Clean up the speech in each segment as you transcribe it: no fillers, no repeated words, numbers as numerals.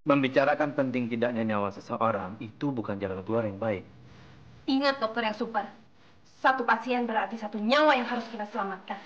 Membicarakan penting tidaknya nyawa seseorang itu bukan jalan keluar yang baik. Ingat dokter yang super. Satu pasien berarti satu nyawa yang harus kita selamatkan.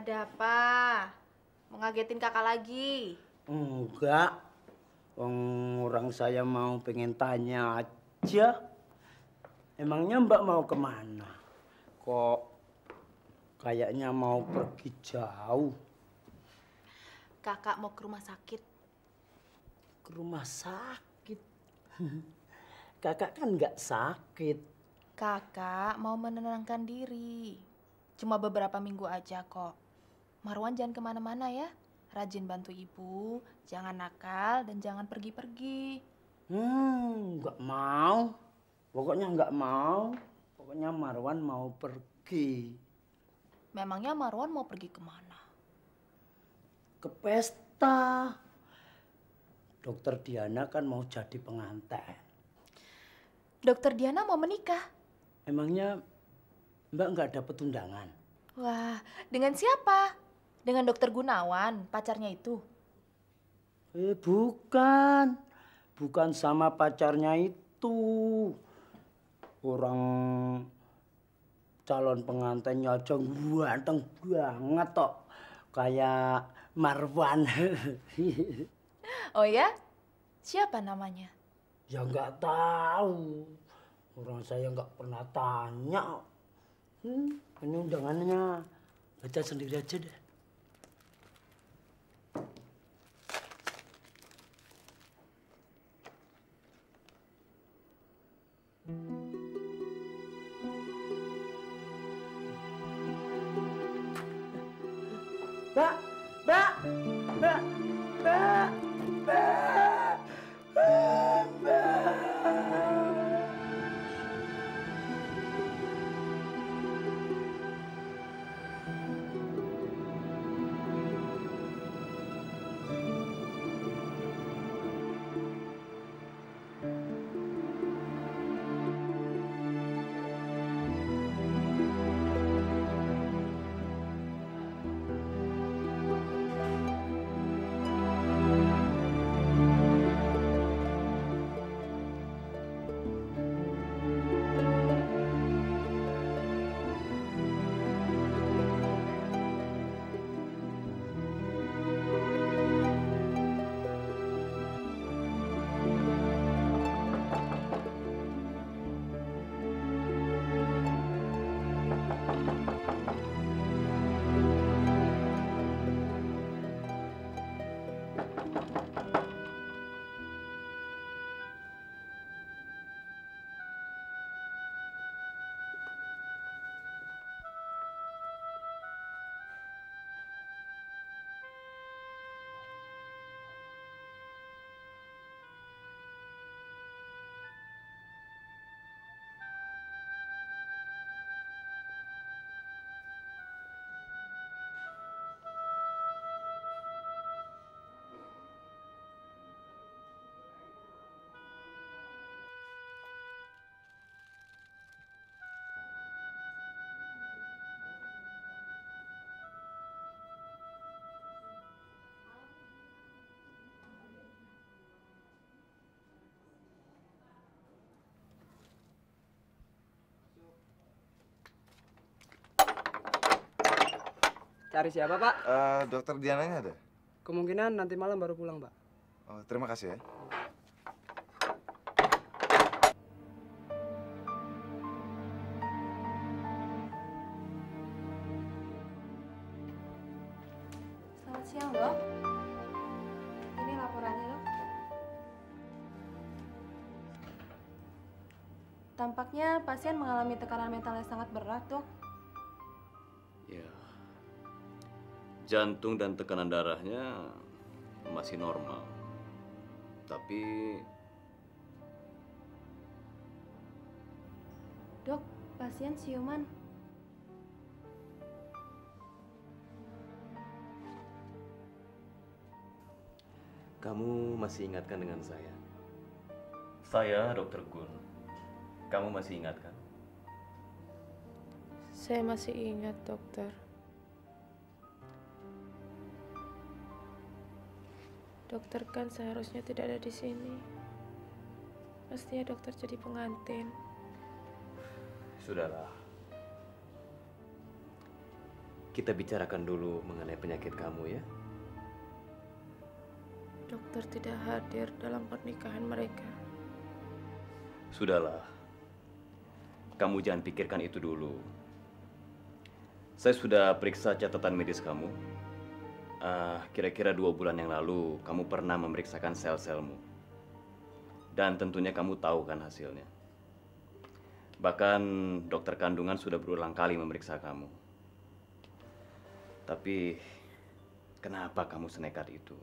Ada apa? Mau ngagetin kakak lagi? Enggak. Orang saya mau pengen tanya aja. Emangnya Mbak mau kemana? Kok kayaknya mau pergi jauh? Kakak mau ke rumah sakit. Ke rumah sakit? Kakak kan nggak sakit. Kakak mau menenangkan diri. Cuma beberapa minggu aja kok. Marwan jangan kemana-mana ya. Rajin bantu ibu, jangan nakal dan jangan pergi-pergi. Nggak mau. Pokoknya nggak mau. Pokoknya Marwan mau pergi. Memangnya Marwan mau pergi kemana? Ke pesta. Dokter Diana kan mau jadi pengantin. Dokter Diana mau menikah. Emangnya Mbak nggak dapat undangan? Wah, dengan siapa? Dengan dokter Gunawan, pacarnya itu. Bukan. Bukan sama pacarnya itu. Orang calon pengantinnya aja ganteng banget tok. Kayak Marwan. Oh ya? Siapa namanya? Ya nggak tahu. Orang saya nggak pernah tanya. Ini undangannya. Baca sendiri aja deh. Mbak, Mbak, Mbak, Mbak, Mbak, Mbak. Cari siapa, Pak? Dokter Diananya ada? Kemungkinan nanti malam baru pulang, Pak. Oh, terima kasih ya. Selamat siang, Dok. Ini laporannya, Dok. Tampaknya pasien mengalami tekanan mental yang sangat berat, Dok. Ya, jantung dan tekanan darahnya masih normal. Tapi Dok, pasien siuman. Kamu masih ingatkan dengan saya? saya, Dokter Gun, kamu masih ingat kan? Saya masih ingat, dokter. Dokter kan seharusnya tidak ada di sini. Pastinya dokter jadi pengantin. Sudahlah. Kita bicarakan dulu mengenai penyakit kamu ya. Dokter tidak hadir dalam pernikahan mereka. Sudahlah. Kamu jangan pikirkan itu dulu. Saya sudah periksa catatan medis kamu. Kira-kira 2 bulan yang lalu, kamu pernah memeriksakan sel-selmu. Dan tentunya kamu tahu kan hasilnya. Bahkan dokter kandungan sudah berulang kali memeriksa kamu. Tapi, kenapa kamu senekat itu?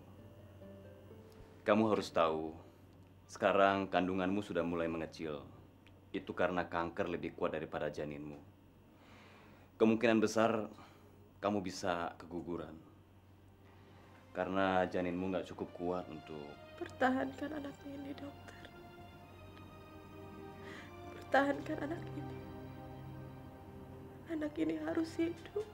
Kamu harus tahu, sekarang kandunganmu sudah mulai mengecil. Itu karena kanker lebih kuat daripada janinmu. Kemungkinan besar kamu bisa keguguran. Karena janinmu nggak cukup kuat untuk... Pertahankan anak ini, dokter. Pertahankan anak ini. Anak ini harus hidup.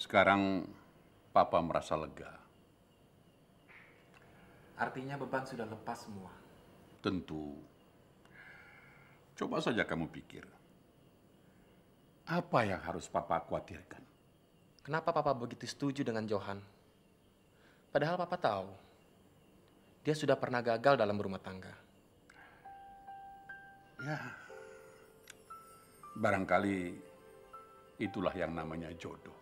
Sekarang Papa merasa lega. Artinya beban sudah lepas semua. Tentu. Coba saja kamu pikir. Apa yang harus Papa khawatirkan? Kenapa Papa begitu setuju dengan Johan? Padahal Papa tahu, dia sudah pernah gagal dalam berumah tangga. Ya, barangkali itulah yang namanya jodoh.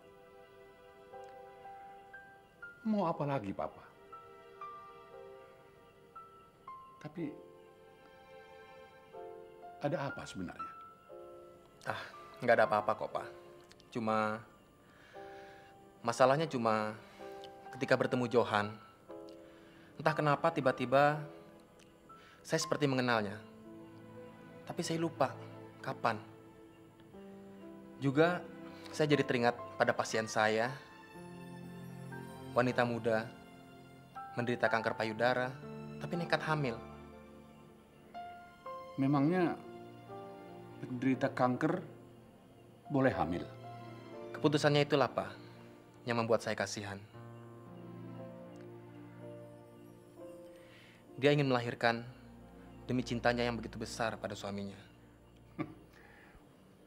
Mau apa lagi, Papa? Tapi, ada apa sebenarnya? Nggak ada apa-apa kok, Pak. Masalahnya cuma ketika bertemu Johan, entah kenapa tiba-tiba saya seperti mengenalnya. Tapi saya lupa kapan. Juga saya jadi teringat pada pasien saya, wanita muda, menderita kanker payudara, tapi nekat hamil. Memangnya penderita kanker boleh hamil. Keputusannya itulah, Pak, yang membuat saya kasihan. Dia ingin melahirkan demi cintanya yang begitu besar pada suaminya.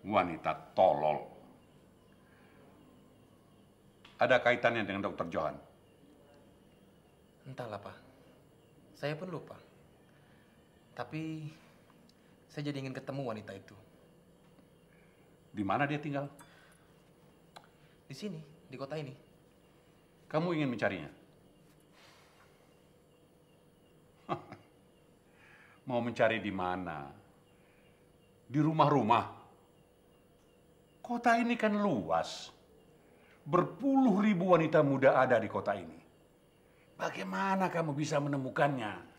Wanita tolol. Ada kaitannya dengan Dokter Johan? Entahlah, Pak. Saya pun lupa. Tapi saya jadi ingin ketemu wanita itu. Di mana dia tinggal? Di sini, di kota ini. Kamu ingin mencarinya? Mau mencari di mana? Di rumah-rumah. Kota ini kan luas. Berpuluh ribu wanita muda ada di kota ini. Bagaimana kamu bisa menemukannya?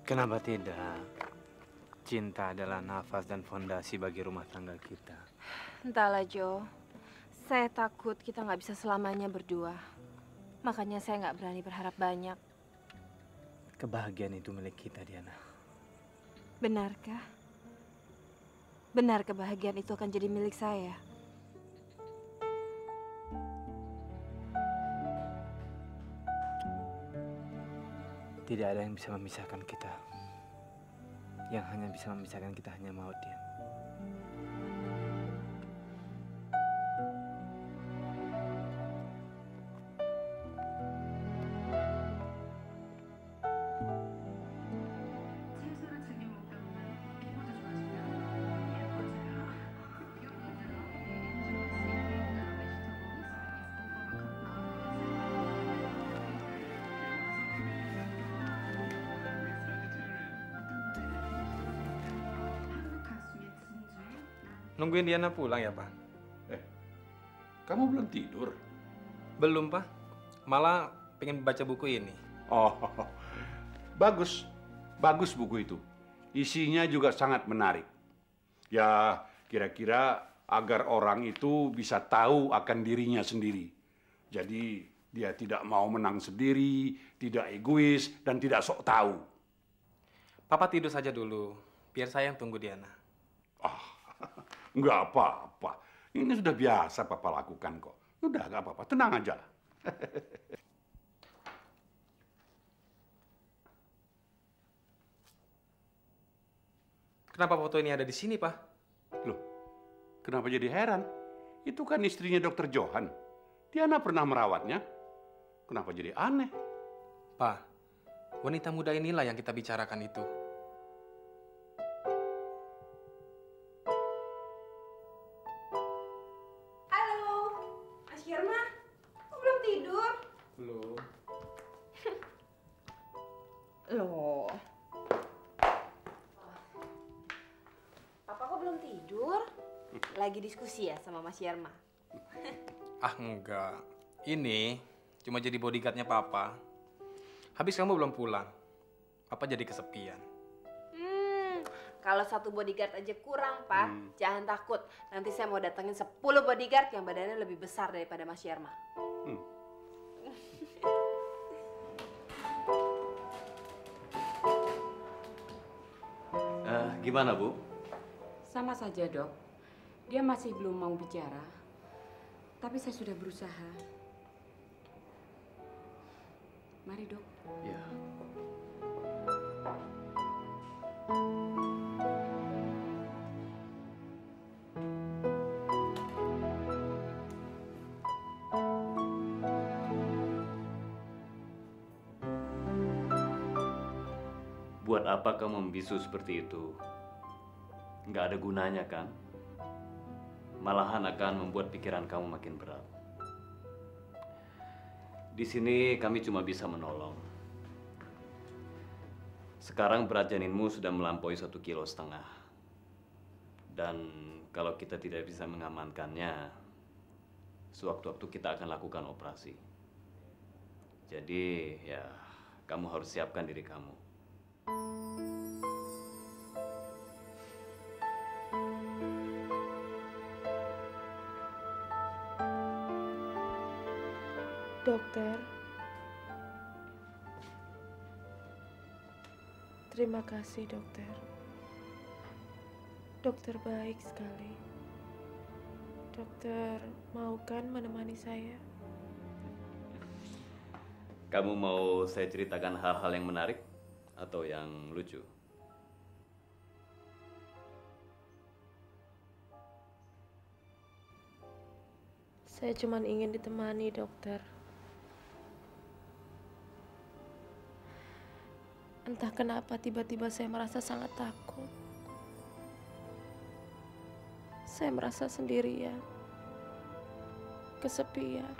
Kenapa tidak? Cinta adalah nafas dan fondasi bagi rumah tangga kita. Entahlah, Jo. Saya takut kita nggak bisa selamanya berdua. Makanya saya nggak berani berharap banyak. Kebahagiaan itu milik kita, Diana. Benarkah? Benar kebahagiaan itu akan jadi milik saya? Tidak ada yang bisa memisahkan kita. Yang hanya bisa memisahkan kita hanya maut, Dian. Nungguin Diana pulang ya, Pak? Kamu belum tidur? Belum, Pak. Malah pengen baca buku ini. Oh, bagus. Bagus buku itu. Isinya juga sangat menarik. Ya, kira-kira agar orang itu bisa tahu akan dirinya sendiri. Jadi, dia tidak mau menang sendiri, tidak egois, dan tidak sok tahu. Papa tidur saja dulu, biar saya yang tunggu Diana. Nggak apa-apa. Ini sudah biasa Papa lakukan kok. Udah, nggak apa-apa. Tenang aja. Kenapa foto ini ada di sini, Pak? Loh, kenapa jadi heran? Itu kan istrinya Dokter Johan. Diana pernah merawatnya. Kenapa jadi aneh? Pak, wanita muda inilah yang kita bicarakan itu. Loh. Papa kok belum tidur? Lagi diskusi ya sama Mas Yerma? Ah, enggak. Ini cuma jadi bodyguardnya Papa. Habis kamu belum pulang. Papa jadi kesepian. Kalau satu bodyguard aja kurang, Pak. Jangan takut. Nanti saya mau datengin 10 bodyguard yang badannya lebih besar daripada Mas Yerma. Gimana, Bu? Sama saja, Dok. Dia masih belum mau bicara. Tapi saya sudah berusaha. Mari, Dok. Ya. Buat apa kamu membisu seperti itu? Nggak ada gunanya kan? Malahan akan membuat pikiran kamu makin berat. Di sini kami cuma bisa menolong. Sekarang berat janinmu sudah melampaui 1,5 kilo. Dan kalau kita tidak bisa mengamankannya, sewaktu-waktu kita akan lakukan operasi. Jadi ya, kamu harus siapkan diri kamu. Dokter, terima kasih dokter. Dokter baik sekali. Dokter mau kan menemani saya? Kamu mau saya ceritakan hal-hal yang menarik atau yang lucu? Saya cuma ingin ditemani, dokter. Entah kenapa tiba-tiba saya merasa sangat takut. Saya merasa sendirian, kesepian,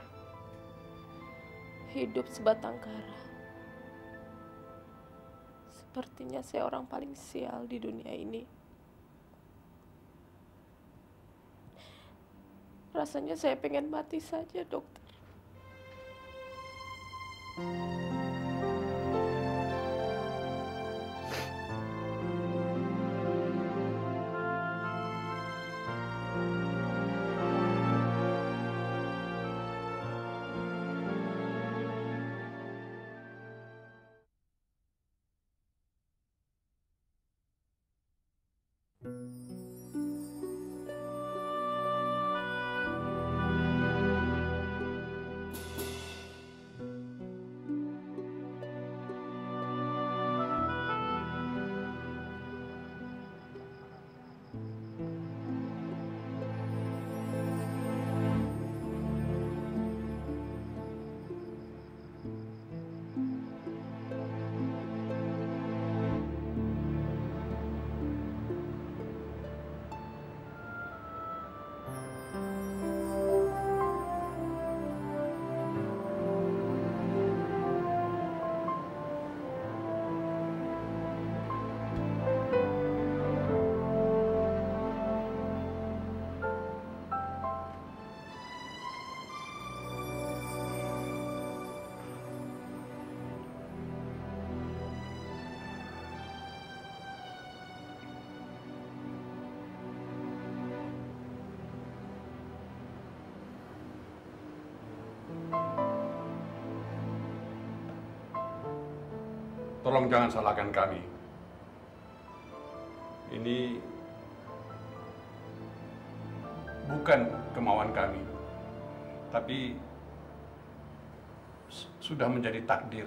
hidup sebatang kara. Sepertinya saya orang paling sial di dunia ini. Rasanya saya pengen mati saja, dokter. Tolong jangan salahkan kami. Ini bukan kemauan kami, tapi sudah menjadi takdir.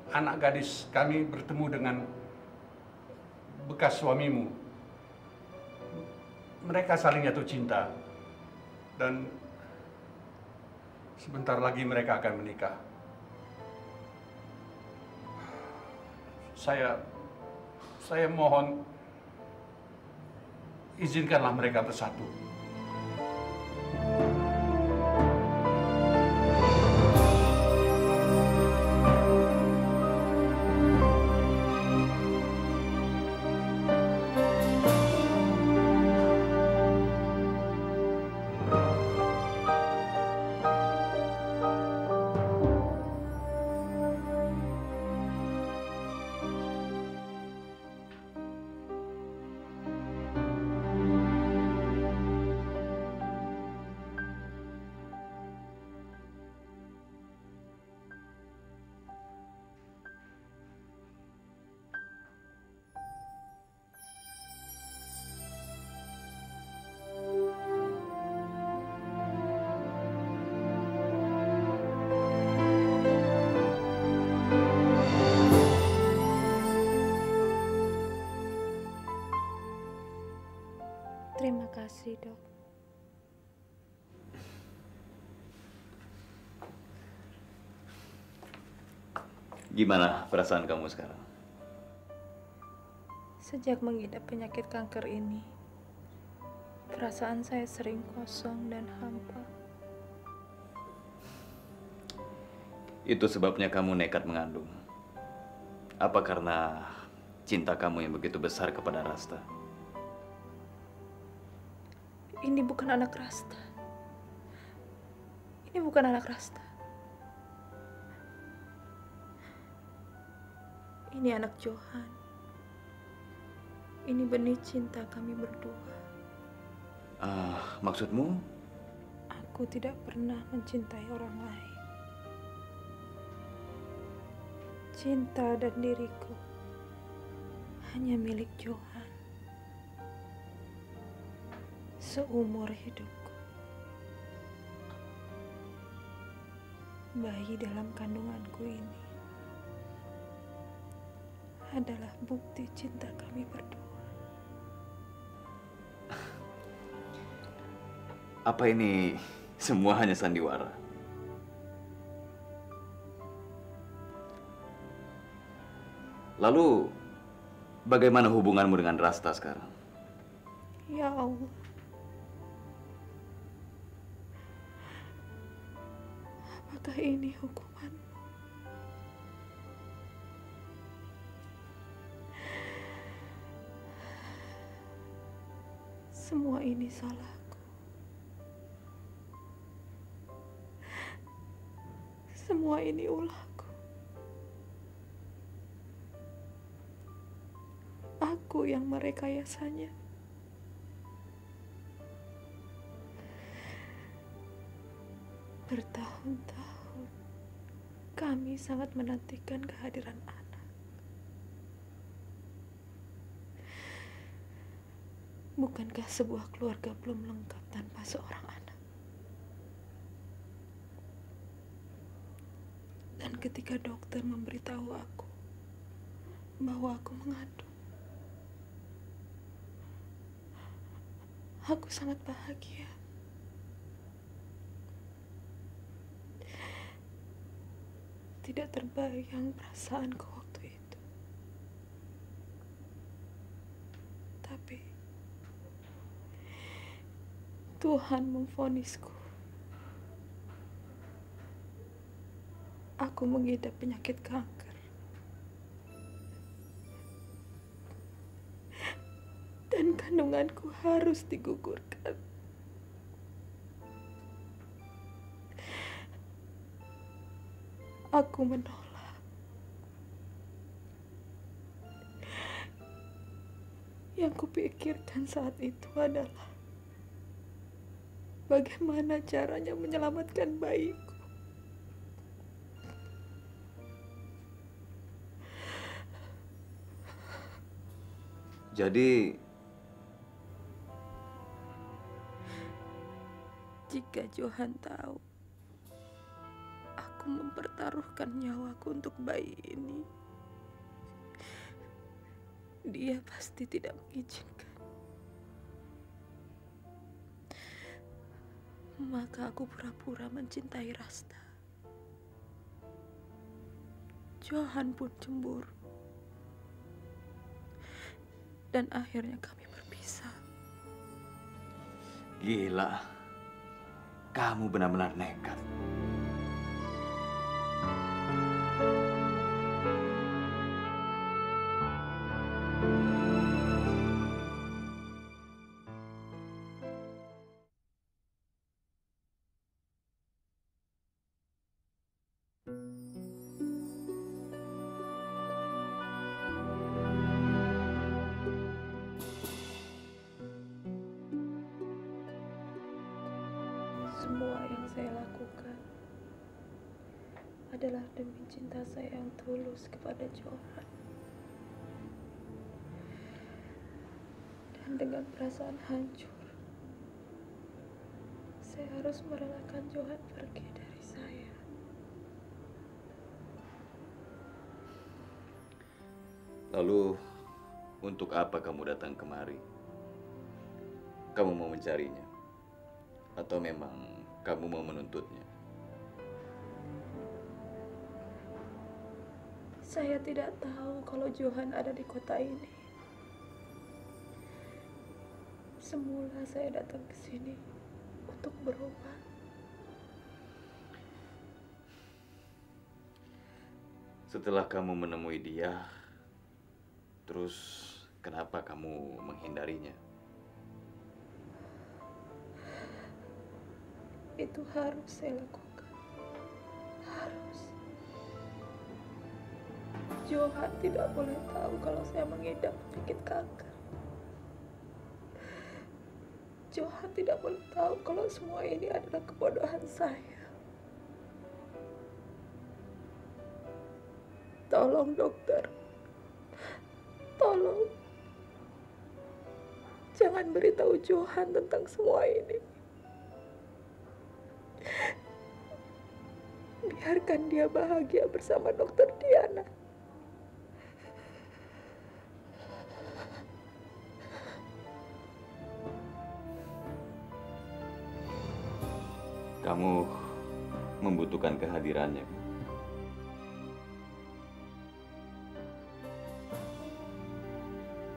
Anak gadis kami bertemu dengan bekas suamimu. Mereka saling jatuh cinta dan sebentar lagi mereka akan menikah. Saya mohon izinkanlah mereka bersatu. Terima kasih, Dok. Gimana perasaan kamu sekarang? Sejak mengidap penyakit kanker ini, perasaan saya sering kosong dan hampa. Itu sebabnya kamu nekat mengandung. Apa karena cinta kamu yang begitu besar kepada Rasta? Ini bukan anak Rasta. Ini bukan anak Rasta. Ini anak Johan. Ini benih cinta kami berdua. Maksudmu? Aku tidak pernah mencintai orang lain. Cinta dan diriku hanya milik Johan. Seumur hidupku, bayi dalam kandunganku ini adalah bukti cinta kami berdua. Apa ini semua hanya sandiwara? Lalu, bagaimana hubunganmu dengan Rasta sekarang? Ya Allah, apakah ini hukuman? Semua ini salahku. Semua ini ulahku. Aku yang merekayasanya. Bertahun-tahun kami sangat menantikan kehadiran anak. Bukankah sebuah keluarga belum lengkap tanpa seorang anak? Dan ketika dokter memberitahu aku bahwa aku mengandung, aku sangat bahagia. Tidak terbayang perasaanku waktu itu. Tapi Tuhan memvonisku aku mengidap penyakit kanker. Dan kandunganku harus digugurkan. Aku menolak. Yang kupikirkan saat itu adalah bagaimana caranya menyelamatkan bayiku. Jadi, jika Johan tahu aku mempertaruhkan nyawaku untuk bayi ini, dia pasti tidak mengizinkan. Maka aku pura-pura mencintai Rasta. Johan pun cemburu. Dan akhirnya kami berpisah. gila. Kamu benar-benar nekat. Semua yang saya lakukan adalah demi cinta saya yang tulus kepada Johan. Dan dengan perasaan hancur, saya harus merelakan Johan pergi dari saya. Lalu, untuk apa kamu datang kemari? Kamu mau mencarinya? Atau memang kamu mau menuntutnya? Saya tidak tahu kalau Johan ada di kota ini. Semula saya datang ke sini untuk berobat. Setelah kamu menemui dia, terus kenapa kamu menghindarinya? Itu harus saya lakukan. Harus. Johan tidak boleh tahu kalau saya mengidap penyakit kanker. Johan tidak boleh tahu kalau semua ini adalah kebodohan saya. Tolong dokter, Tolong, jangan beritahu Johan tentang semua ini. Biarkan dia bahagia bersama Dokter Diana. Kamu membutuhkan kehadirannya.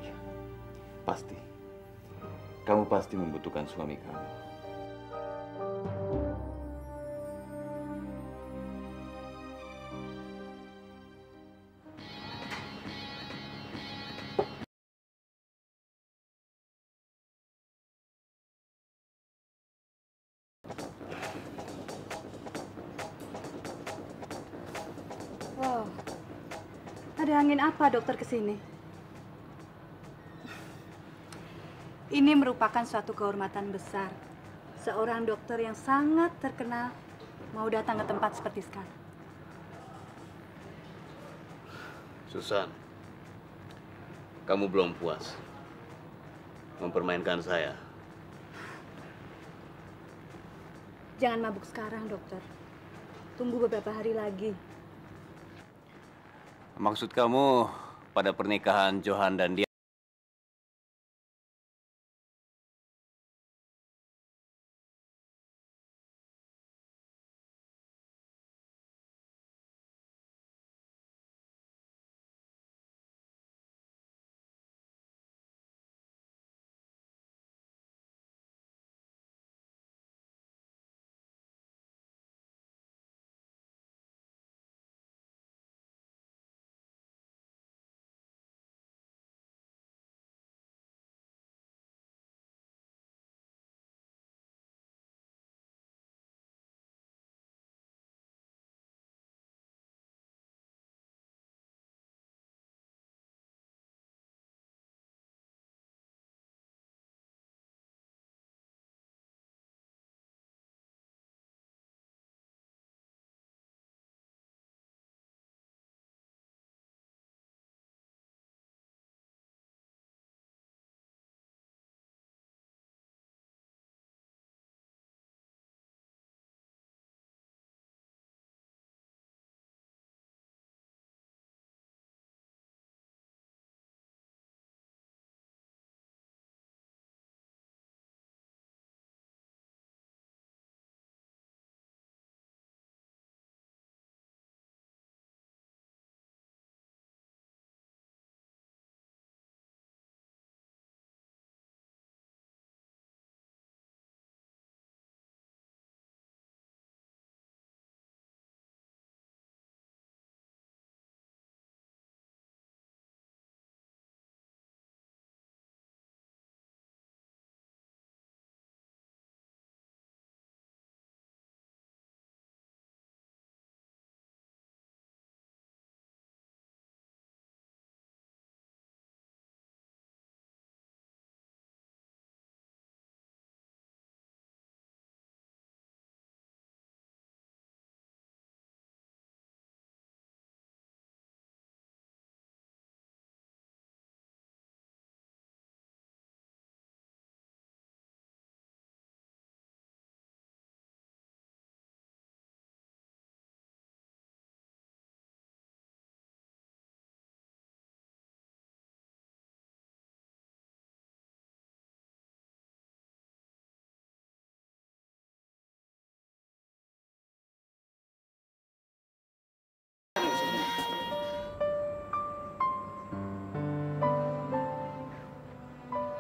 Ya, pasti. Kamu pasti membutuhkan suami kamu. Wow, ada angin apa dokter kesini? Ini merupakan suatu kehormatan besar. Seorang dokter yang sangat terkenal mau datang ke tempat seperti sekarang. Susan, kamu belum puas mempermainkan saya. Jangan mabuk sekarang, dokter. Tunggu beberapa hari lagi. Maksud kamu pada pernikahan Johan dan dia?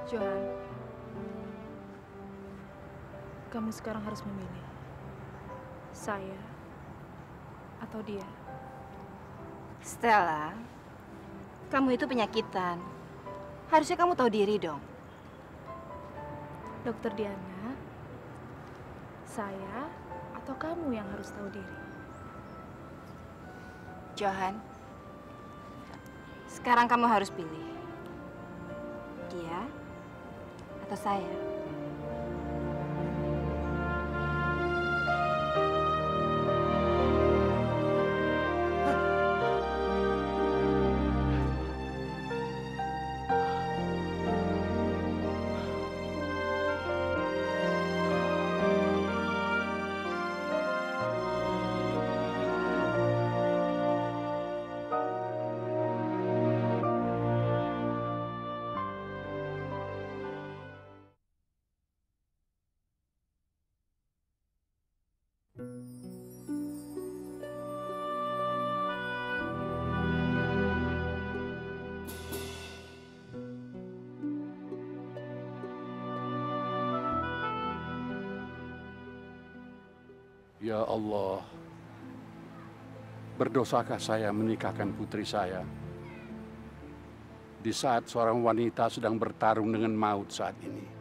Johan, kamu sekarang harus memilih. Saya atau dia. Stella, kamu itu penyakitan. Harusnya kamu tahu diri dong. Dokter Diana, saya atau kamu yang harus tahu diri? Johan, sekarang kamu harus pilih. Dia atau saya? Ya Allah, berdosakah saya menikahkan putri saya di saat seorang wanita sedang bertarung dengan maut saat ini?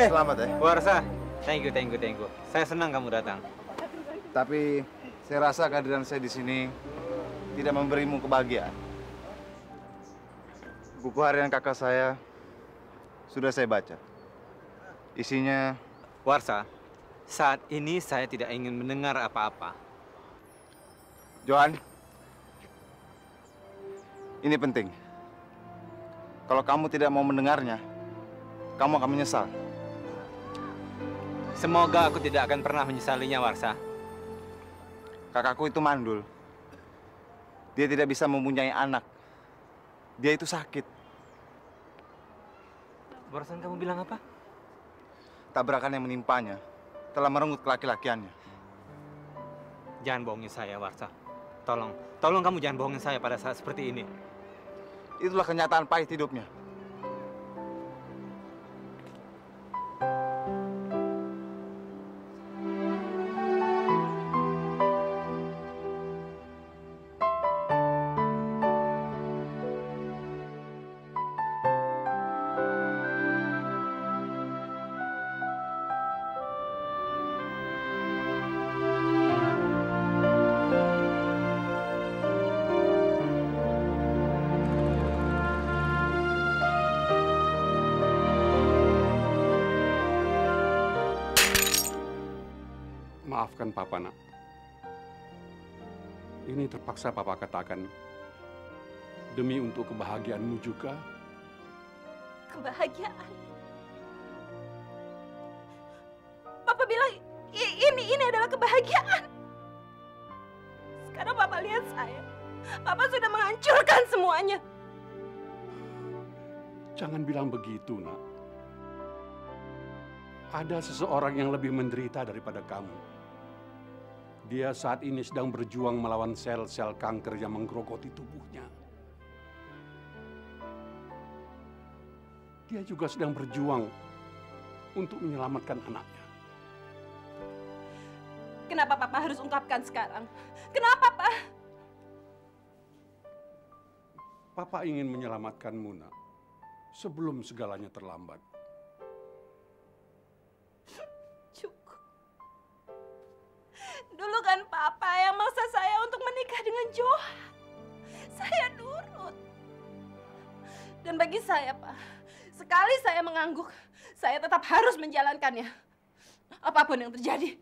Selamat ya. Bu Arsa, thank you. Saya senang kamu datang. Tapi saya rasa kehadiran saya di sini tidak memberimu kebahagiaan. Buku harian kakak saya sudah saya baca. Isinya... Warsa, saat ini saya tidak ingin mendengar apa-apa. Johan, ini penting. Kalau kamu tidak mau mendengarnya, kamu akan menyesal. Semoga aku tidak akan pernah menyesalinya, Warsa. Kakakku itu mandul. Dia tidak bisa mempunyai anak. Dia itu sakit. Barusan kamu bilang apa? Tabrakan yang menimpanya telah merenggut kelaki-lakiannya. Jangan bohongin saya, Warsa. Tolong kamu jangan bohongin saya pada saat seperti ini. Itulah kenyataan pahit hidupnya. Maafkan Papa, nak. Ini terpaksa Papa katakan demi untuk kebahagiaanmu juga. Kebahagiaan? Papa bilang ini adalah kebahagiaan. Sekarang Papa lihat saya. Papa sudah menghancurkan semuanya. Jangan bilang begitu, nak. Ada seseorang yang lebih menderita daripada kamu. Dia saat ini sedang berjuang melawan sel-sel kanker yang menggerogoti tubuhnya. Dia juga sedang berjuang untuk menyelamatkan anaknya. Kenapa Papa harus ungkapkan sekarang? Kenapa, Pak? Papa ingin menyelamatkanmu, nak, sebelum segalanya terlambat. Dulu kan Papa yang maksa saya untuk menikah dengan Johan. Saya nurut. Dan bagi saya, Pak, sekali saya mengangguk, saya tetap harus menjalankannya. apapun yang terjadi.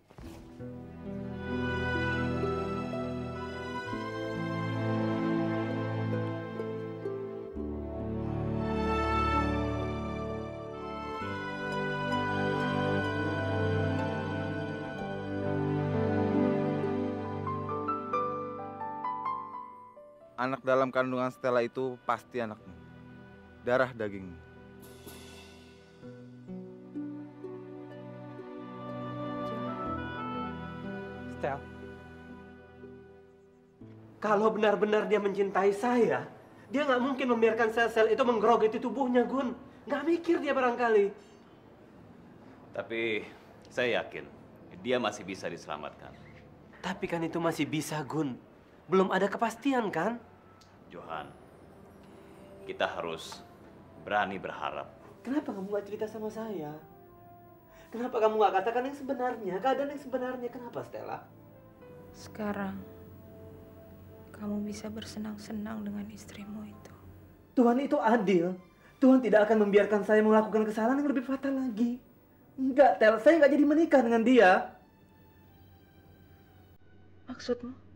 Anak dalam kandungan Stella itu pasti anakmu. Darah dagingmu. Stel, kalau benar-benar dia mencintai saya, dia nggak mungkin membiarkan sel-sel itu menggerogoti tubuhnya, Gun. Nggak mikir dia barangkali. Tapi saya yakin dia masih bisa diselamatkan. Tapi kan itu masih bisa, Gun. Belum ada kepastian, kan? Johan, kita harus berani berharap. Kenapa kamu nggak cerita sama saya? Kenapa kamu nggak katakan yang sebenarnya, keadaan yang sebenarnya? Kenapa, Stella? Sekarang, kamu bisa bersenang-senang dengan istrimu itu. Tuhan itu adil. Tuhan tidak akan membiarkan saya melakukan kesalahan yang lebih fatal lagi. Enggak, Tel. Saya nggak jadi menikah dengan dia. Maksudmu?